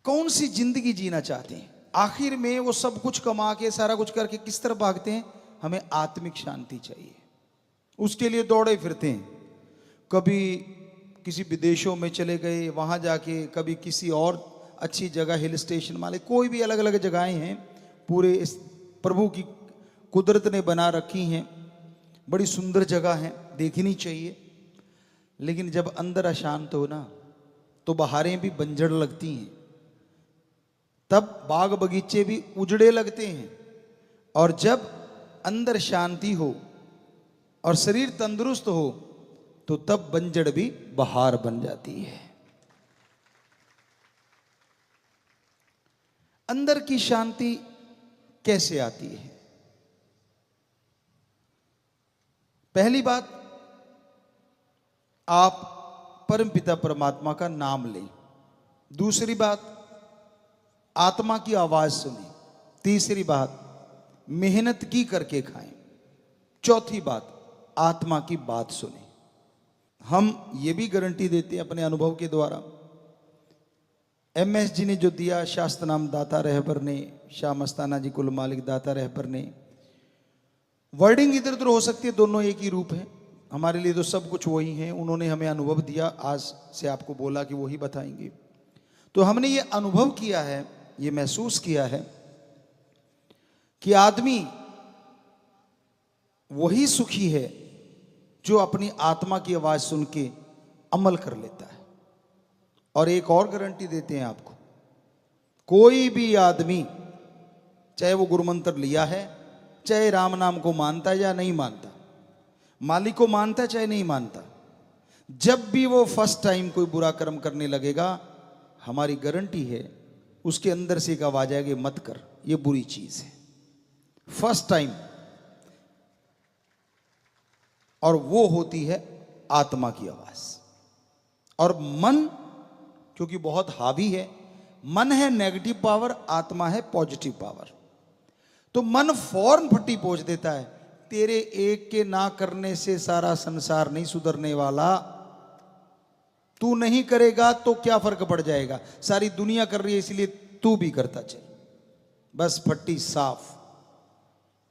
कौन सी जिंदगी जीना चाहते हैं? आखिर में वो सब कुछ कमा के सारा कुछ करके किस तरफ भागते हैं? हमें आत्मिक शांति चाहिए, उसके लिए दौड़े फिरते हैं। कभी किसी विदेशों में चले गए, वहां जाके, कभी किसी और अच्छी जगह, हिल स्टेशन वाले, कोई भी अलग अलग जगहें हैं, पूरे इस प्रभु की कुदरत ने बना रखी हैं, बड़ी सुंदर जगह है, देखनी चाहिए। लेकिन जब अंदर अशांत हो ना, तो बहारें भी बंजर लगती हैं, तब बाग बगीचे भी उजड़े लगते हैं। और जब अंदर शांति हो और शरीर तंदुरुस्त हो, तो तब बंजड़ भी बहार बन जाती है। अंदर की शांति कैसे आती है? पहली बात, आप परमपिता परमात्मा का नाम लें। दूसरी बात, आत्मा की आवाज सुने। तीसरी बात, मेहनत की करके खाएं। चौथी बात, आत्मा की बात सुने। हम ये भी गारंटी देते हैं अपने अनुभव के द्वारा, MS जी ने जो दिया, शास्त्र नाम दाता रहबर ने, शाह मस्ताना जी कुल मालिक दाता रहबर ने, वर्डिंग इधर उधर हो सकती है, दोनों एक ही रूप है। हमारे लिए तो सब कुछ वही है। उन्होंने हमें अनुभव दिया, आज से आपको बोला कि वही बताएंगे। तो हमने ये अनुभव किया है, ये महसूस किया है कि आदमी वही सुखी है जो अपनी आत्मा की आवाज सुन के अमल कर लेता है। और एक और गारंटी देते हैं आपको, कोई भी आदमी, चाहे वो गुरुमंत्र लिया है, चाहे राम नाम को मानता है या नहीं मानता, मालिक को मानता है चाहे नहीं मानता, जब भी वो फर्स्ट टाइम कोई बुरा कर्म करने लगेगा, हमारी गारंटी है उसके अंदर से एक आवाज आएगी, मत कर, ये बुरी चीज है। First time. और वो होती है आत्मा की आवाज। और मन क्योंकि बहुत हावी है, मन है नेगेटिव पावर, आत्मा है पॉजिटिव पावर। तो मन फौरन फट्टी पोंछ देता है, तेरे एक के ना करने से सारा संसार नहीं सुधरने वाला, तू नहीं करेगा तो क्या फर्क पड़ जाएगा, सारी दुनिया कर रही है इसलिए तू भी करता चल, बस फट्टी साफ।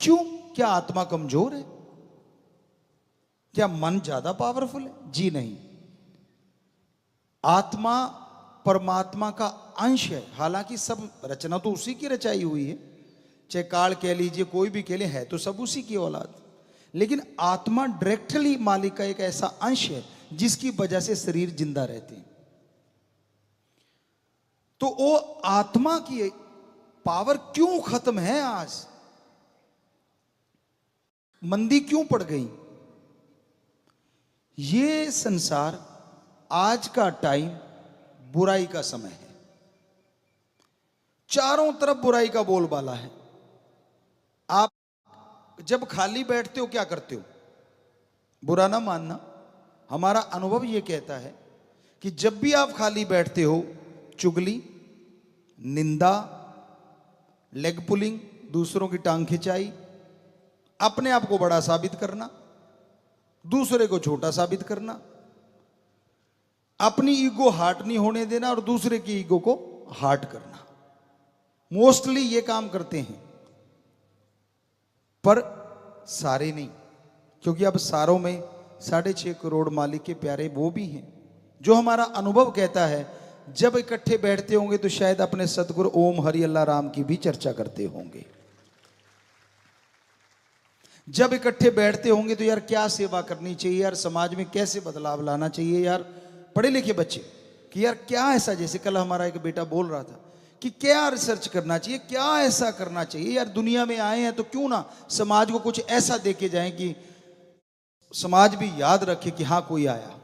क्यों? क्या आत्मा कमजोर है? क्या मन ज्यादा पावरफुल है? जी नहीं। आत्मा परमात्मा का अंश है, हालांकि सब रचना तो उसी की रचाई हुई है, चाहे काल कह लीजिए, कोई भी कह ले, है तो सब उसी की औलाद। लेकिन आत्मा डायरेक्टली मालिक का एक ऐसा अंश है जिसकी वजह से शरीर जिंदा रहते हैं। तो वो आत्मा की पावर क्यों खत्म है? आज मंदी क्यों पड़ गई? ये संसार, आज का टाइम बुराई का समय है, चारों तरफ बुराई का बोलबाला है। आप जब खाली बैठते हो क्या करते हो? बुरा ना मानना, हमारा अनुभव यह कहता है कि जब भी आप खाली बैठते हो, चुगली, निंदा, लेग पुलिंग, दूसरों की टांग खिंचाई, अपने आप को बड़ा साबित करना, दूसरे को छोटा साबित करना, अपनी ईगो हार्ट नहीं होने देना और दूसरे की ईगो को हार्ट करना, मोस्टली ये काम करते हैं। पर सारे नहीं, क्योंकि अब सारों में 6.5 करोड़ मालिक के प्यारे वो भी हैं जो हमारा अनुभव कहता है जब इकट्ठे बैठते होंगे तो शायद अपने सतगुरु ओम हरि अल्लाह राम की भी चर्चा करते होंगे। जब इकट्ठे बैठते होंगे तो यार क्या सेवा करनी चाहिए, यार समाज में कैसे बदलाव लाना चाहिए, यार पढ़े लिखे बच्चे कि यार क्या ऐसा, जैसे कल हमारा एक बेटा बोल रहा था कि क्या रिसर्च करना चाहिए, क्या ऐसा करना चाहिए, यार दुनिया में आए हैं तो क्यों ना समाज को कुछ ऐसा देके जाएं कि समाज भी याद रखे कि हाँ कोई आया।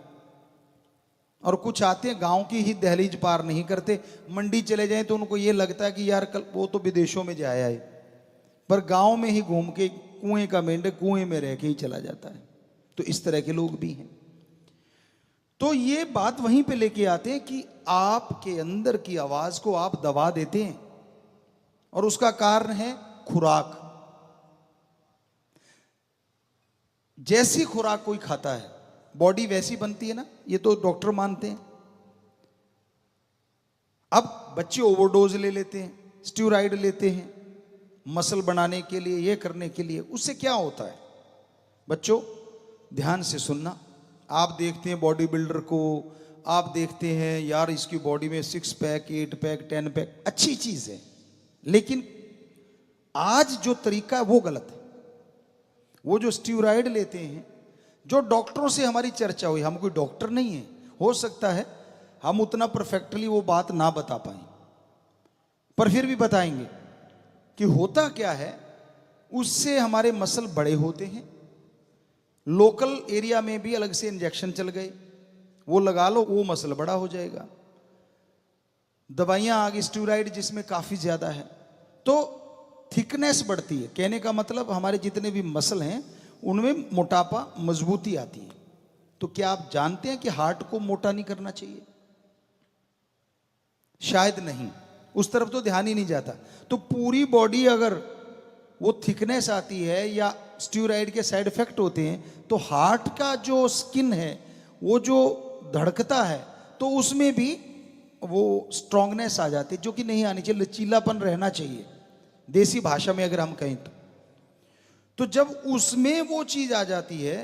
और कुछ आते हैं गांव की ही दहलीज पार नहीं करते, मंडी चले जाएं तो उनको ये लगता है कि यार कल वो तो विदेशों में जाया है, पर गांव में ही घूम के कुएं का मेंढक कुएं में रह के ही चला जाता है। तो इस तरह के लोग भी हैं। तो ये बात वहीं पे लेके आते हैं कि आपके अंदर की आवाज को आप दबा देते हैं और उसका कारण है खुराक। जैसी खुराक कोई खाता है बॉडी वैसी बनती है ना, ये तो डॉक्टर मानते हैं। अब बच्चे ओवरडोज ले लेते हैं, स्टेरॉइड लेते हैं मसल बनाने के लिए, ये करने के लिए। उससे क्या होता है बच्चों, ध्यान से सुनना। आप देखते हैं बॉडी बिल्डर को, आप देखते हैं यार इसकी बॉडी में 6 पैक 8 पैक 10 पैक, अच्छी चीज है, लेकिन आज जो तरीका है वो गलत है। वो जो स्टेरॉइड लेते हैं, जो डॉक्टरों से हमारी चर्चा हुई, हम कोई डॉक्टर नहीं है, हो सकता है हम उतना परफेक्टली वो बात ना बता पाए, पर फिर भी बताएंगे कि होता क्या है। उससे हमारे मसल बड़े होते हैं, लोकल एरिया में भी अलग से इंजेक्शन चल गए, वो लगा लो, वो मसल बड़ा हो जाएगा। दवाइयां आ गई स्टेरॉइड जिसमें काफी ज्यादा है, तो थिकनेस बढ़ती है। कहने का मतलब हमारे जितने भी मसल हैं उनमें मोटापा, मजबूती आती है। तो क्या आप जानते हैं कि हार्ट को मोटा नहीं करना चाहिए? शायद नहीं, उस तरफ तो ध्यान ही नहीं जाता। तो पूरी बॉडी अगर वो थिकनेस आती है या स्टेरॉइड के साइड इफेक्ट होते हैं, तो हार्ट का जो स्किन है, वो जो धड़कता है, तो उसमें भी वो स्ट्रांगनेस आ जाती है, जो कि नहीं आनी चाहिए। लचीलापन रहना चाहिए देसी भाषा में अगर हम कहें तो जब उसमें वो चीज आ जाती है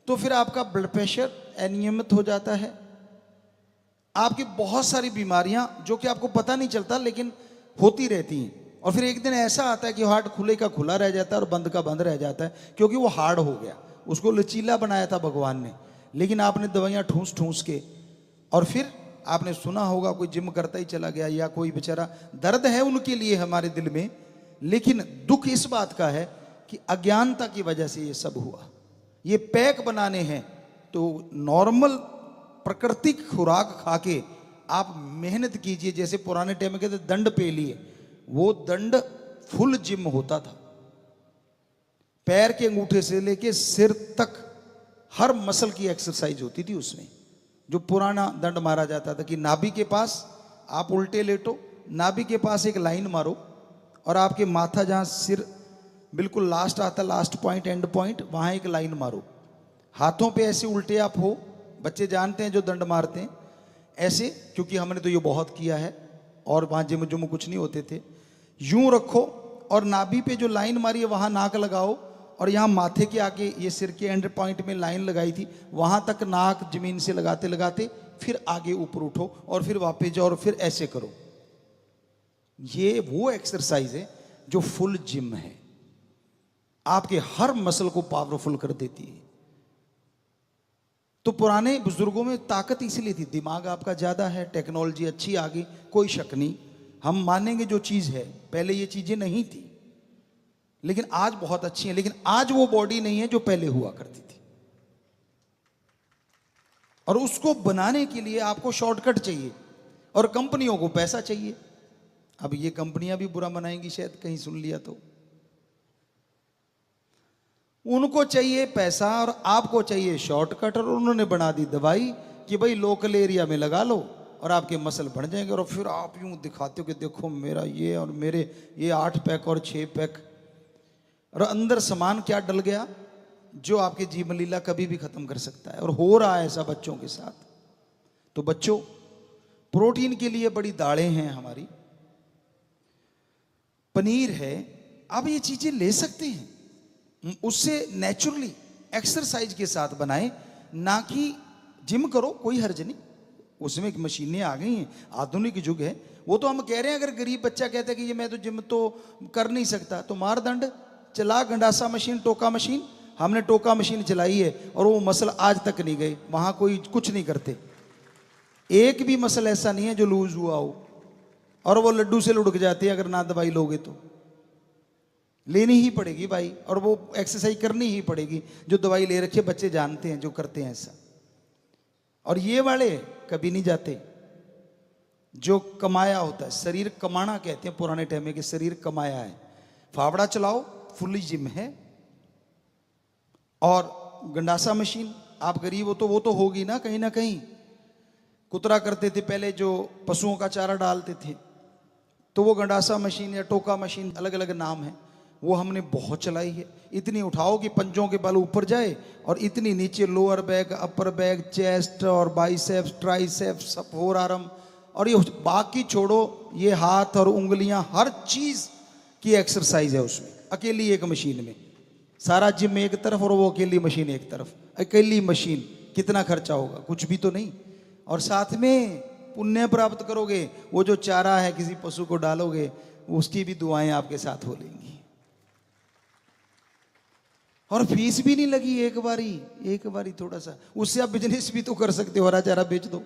तो फिर आपका ब्लड प्रेशर अनियमित हो जाता है, आपकी बहुत सारी बीमारियां जो कि आपको पता नहीं चलता लेकिन होती रहती हैं। और फिर एक दिन ऐसा आता है कि हार्ट खुले का खुला रह जाता है और बंद का बंद रह जाता है, क्योंकि वो हार्ड हो गया। उसको लचीला बनाया था भगवान ने, लेकिन आपने दवाइयां ठूस ठूस के, और फिर आपने सुना होगा कोई जिम करता ही चला गया, या कोई बेचारा, दर्द है उनके लिए हमारे दिल में, लेकिन दुख इस बात का है कि अज्ञानता की वजह से ये सब हुआ। ये पैक बनाने हैं, तो नॉर्मल प्राकृतिक खुराक खा के आप मेहनत कीजिए। जैसे पुराने टाइम में कहते दंड पे लिए, वो दंड फुल जिम होता था, पैर के अंगूठे से लेके सिर तक हर मसल की एक्सरसाइज होती थी उसमें। जो पुराना दंड मारा जाता था कि नाभि के पास आप उल्टे लेटो, नाभि के पास एक लाइन मारो, और आपके माथा जहां सिर बिल्कुल लास्ट आता, लास्ट पॉइंट, एंड पॉइंट, वहां एक लाइन मारो। हाथों पे ऐसे उल्टे आप हो, बच्चे जानते हैं जो दंड मारते हैं ऐसे, क्योंकि हमने तो ये बहुत किया है, और वहां जिम जुम कुछ नहीं होते थे। यूं रखो और नाभि पे जो लाइन मारी है वहां नाक लगाओ, और यहाँ माथे के आगे ये सिर के एंड पॉइंट में लाइन लगाई थी, वहां तक नाक जमीन से लगाते लगाते फिर आगे ऊपर उठो और फिर वापस जाओ और फिर ऐसे करो। ये वो एक्सरसाइज है जो फुल जिम है, आपके हर मसल को पावरफुल कर देती है। तो पुराने बुजुर्गों में ताकत इसलिए थी, दिमाग आपका ज्यादा है, टेक्नोलॉजी अच्छी आ गई, कोई शक नहीं, हम मानेंगे जो चीज है। पहले ये चीजें नहीं थी, लेकिन आज बहुत अच्छी है। लेकिन आज वो बॉडी नहीं है जो पहले हुआ करती थी, और उसको बनाने के लिए आपको शॉर्टकट चाहिए और कंपनियों को पैसा चाहिए। अब ये कंपनियां भी बुरा मनाएंगी शायद, कहीं सुन लिया तो। उनको चाहिए पैसा और आपको चाहिए शॉर्टकट, और उन्होंने बना दी दवाई कि भाई लोकल एरिया में लगा लो और आपके मसल बढ़ जाएंगे। और फिर आप यूं दिखाते हो कि देखो मेरा ये और मेरे ये 8 पैक और 6 पैक, और अंदर सामान क्या डल गया जो आपके जीवन लीला कभी भी खत्म कर सकता है। और हो रहा है ऐसा बच्चों के साथ। तो बच्चों, प्रोटीन के लिए बड़ी दालें हैं हमारी, पनीर है, आप ये चीजें ले सकते हैं। उससे नेचुरली एक्सरसाइज के साथ बनाएं, ना कि जिम करो, कोई हर्ज नहीं। उसमें मशीनें आ गई हैं, आधुनिक युग है। वो तो हम कह रहे हैं, अगर गरीब बच्चा कहता है कि ये मैं तो जिम तो कर नहीं सकता, तो मार दंड, चला गंडासा मशीन, टोका मशीन। हमने टोका मशीन चलाई है और वो मसल आज तक नहीं गए, वहां कोई कुछ नहीं करते। एक भी मसल ऐसा नहीं है जो लूज हुआ हो, और वो लड्डू से लुढ़क जाते हैं अगर ना दवाई लोगे तो। लेनी ही पड़ेगी भाई, और वो एक्सरसाइज करनी ही पड़ेगी। जो दवाई ले रखे बच्चे जानते हैं, जो करते हैं ऐसा। और ये वाले कभी नहीं जाते, जो कमाया होता है। शरीर कमाना कहते हैं पुराने टाइम में, कि शरीर कमाया है। फावड़ा चलाओ, फुल्ली जिम है। और गंडासा मशीन, आप गरीब हो तो वो तो होगी ना कहीं। कुतरा करते थे पहले, जो पशुओं का चारा डालते थे, तो वो गंडासा मशीन या टोका मशीन, अलग अलग नाम है, वो हमने बहुत चलाई है। इतनी उठाओ कि पंजों के बल ऊपर जाए, और इतनी नीचे lower back, upper back, chest और बाइसेप्स, ट्राइसेप्स, सब फोर आर्म, और ये बाकी छोड़ो, ये हाथ और उंगलियां हर चीज की एक्सरसाइज है उसमें, अकेली एक मशीन में। सारा जिम एक तरफ और वो अकेली मशीन एक तरफ। अकेली मशीन, कितना खर्चा होगा? कुछ भी तो नहीं। और साथ में पुण्य प्राप्त करोगे, वो जो चारा है किसी पशु को डालोगे, उसकी भी दुआएं आपके साथ हो लेंगी। और फीस भी नहीं लगी, एक बारी थोड़ा सा, उससे आप बिजनेस भी तो कर सकते हो। हरा चारा बेच दो,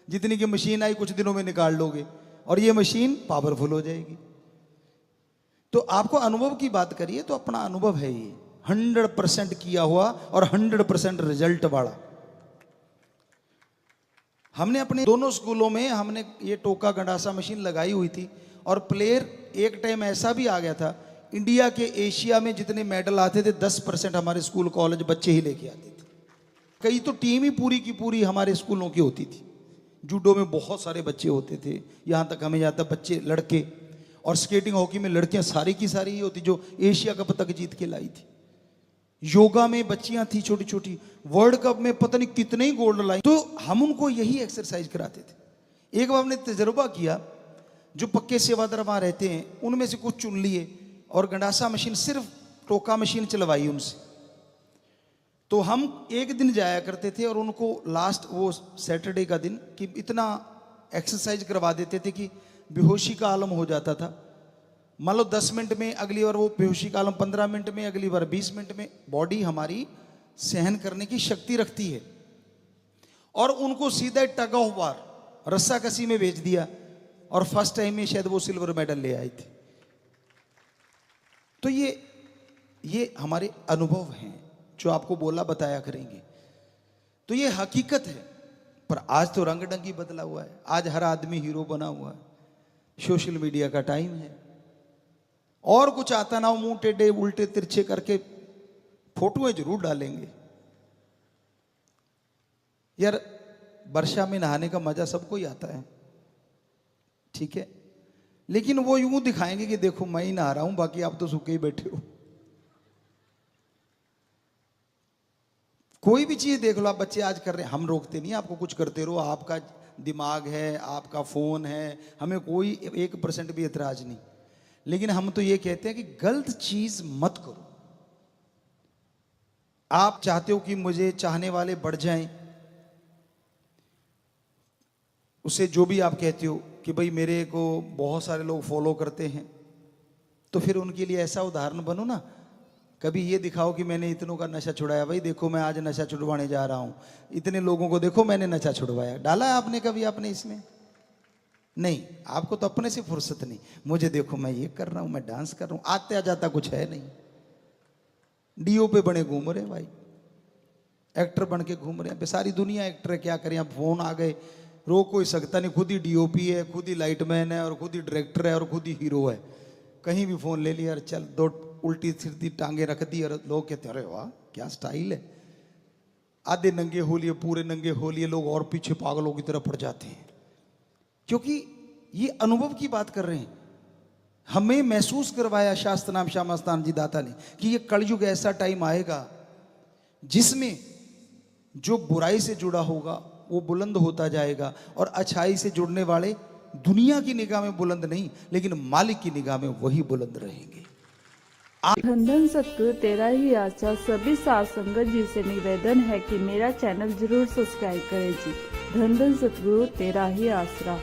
जितनी की मशीन आई कुछ दिनों में निकाल लोगे और ये मशीन पावरफुल हो जाएगी। तो आपको अनुभव की बात करिए तो अपना अनुभव है ये 100% किया हुआ और 100% रिजल्ट वाला। हमने अपने दोनों स्कूलों में हमने ये टोका गंडासा मशीन लगाई हुई थी। और प्लेयर एक टाइम ऐसा भी आ गया था, इंडिया के एशिया में जितने मेडल आते थे 10% हमारे स्कूल कॉलेज बच्चे ही लेके आते थे। कई तो टीम ही पूरी की पूरी हमारे स्कूलों की होती थी। जूडो में बहुत सारे बच्चे होते थे, यहाँ तक हमें जाता बच्चे लड़के। और स्केटिंग हॉकी में लड़कियां सारी की सारी ही होती जो एशिया कप तक जीत के लाई थी। योगा में बच्चियां थी छोटी छोटी, वर्ल्ड कप में पता नहीं कितने ही गोल्ड लाई। तो हम उनको यही एक्सरसाइज कराते थे। एक बार हमने तजुर्बा किया, जो पक्के सेवादार वहां रहते हैं उनमें से कुछ चुन लिए और गंडासा मशीन, सिर्फ टोका मशीन चलवाई उनसे। तो हम एक दिन जाया करते थे और उनको लास्ट वो सैटरडे का दिन कि इतना एक्सरसाइज करवा देते थे कि बेहोशी का आलम हो जाता था। मान लो 10 मिनट में, अगली बार वो बेहोशी का आलम 15 मिनट में, अगली बार 20 मिनट में। बॉडी हमारी सहन करने की शक्ति रखती है। और उनको सीधा टग ऑफ वार, रस्साकसी में भेज दिया और फर्स्ट टाइम में शायद वो सिल्वर मेडल ले आई थी। तो ये हमारे अनुभव हैं जो आपको बोला बताया करेंगे। तो ये हकीकत है। पर आज तो रंग ढंगी बदला हुआ है, आज हर आदमी हीरो बना हुआ है। सोशल मीडिया का टाइम है, और कुछ आता ना हो, मुंह टेढ़े उल्टे तिरछे करके फोटोएं जरूर डालेंगे। यार वर्षा में नहाने का मजा सबको ही आता है, ठीक है, लेकिन वो यूं दिखाएंगे कि देखो मैं ही नहा रहा हूं, बाकी आप तो सूखे ही बैठे हो। कोई भी चीज देख लो आप, बच्चे आज कर रहे हैं, हम रोकते नहीं, आपको कुछ करते रहो, आपका दिमाग है, आपका फोन है, हमें कोई 1% भी एतराज नहीं। लेकिन हम तो ये कहते हैं कि गलत चीज मत करो। आप चाहते हो कि मुझे चाहने वाले बढ़ जाएं, उससे जो भी आप कहते हो कि भाई मेरे को बहुत सारे लोग फॉलो करते हैं, तो फिर उनके लिए ऐसा उदाहरण बनो ना। कभी ये दिखाओ कि मैंने इतनों का नशा छुड़ाया, भाई देखो मैं आज नशा छुड़वाने जा रहा हूं, इतने लोगों को देखो मैंने नशा छुड़वाया। डाला है आपने कभी आपने इसमें? नहीं, आपको तो अपने से फुर्सत नहीं। मुझे देखो मैं ये कर रहा हूं, मैं डांस कर रहा हूं, आते आ जाता कुछ है नहीं। डीओ पे बने घूम रहे भाई, एक्टर बन के घूम रहे हैं। सारी दुनिया एक्टर है, क्या करें। अब फोन आ गए, रोक कोई सकता नहीं। खुद ही डीओपी है, खुद ही लाइटमैन है, और खुद ही डायरेक्टर है, और खुद ही हीरो है। कहीं भी फोन ले लिया और चल, दो उल्टी सीधी टांगे रख दी और लोग कहते हैं अरे वाह क्या स्टाइल है। आधे नंगे हो लिए, पूरे नंगे हो लिए लोग, और पीछे पागलों की तरह पड़ जाते हैं। क्योंकि ये अनुभव की बात कर रहे हैं। हमें महसूस करवाया शास्त्र नाम श्याम मस्तान जी दाता ने कि ये कलयुग ऐसा टाइम आएगा जिसमें जो बुराई से जुड़ा होगा वो बुलंद होता जाएगा, और अच्छाई से जुड़ने वाले दुनिया की निगाह में बुलंद नहीं, लेकिन मालिक की निगाह में वही बुलंद रहेंगे। धन धन सतगुरु तेरा ही आशा। सभी साथ संगत जी से निवेदन है कि मेरा चैनल जरूर सब्सक्राइब करें जी। धन धन सतगुरु तेरा ही आसरा।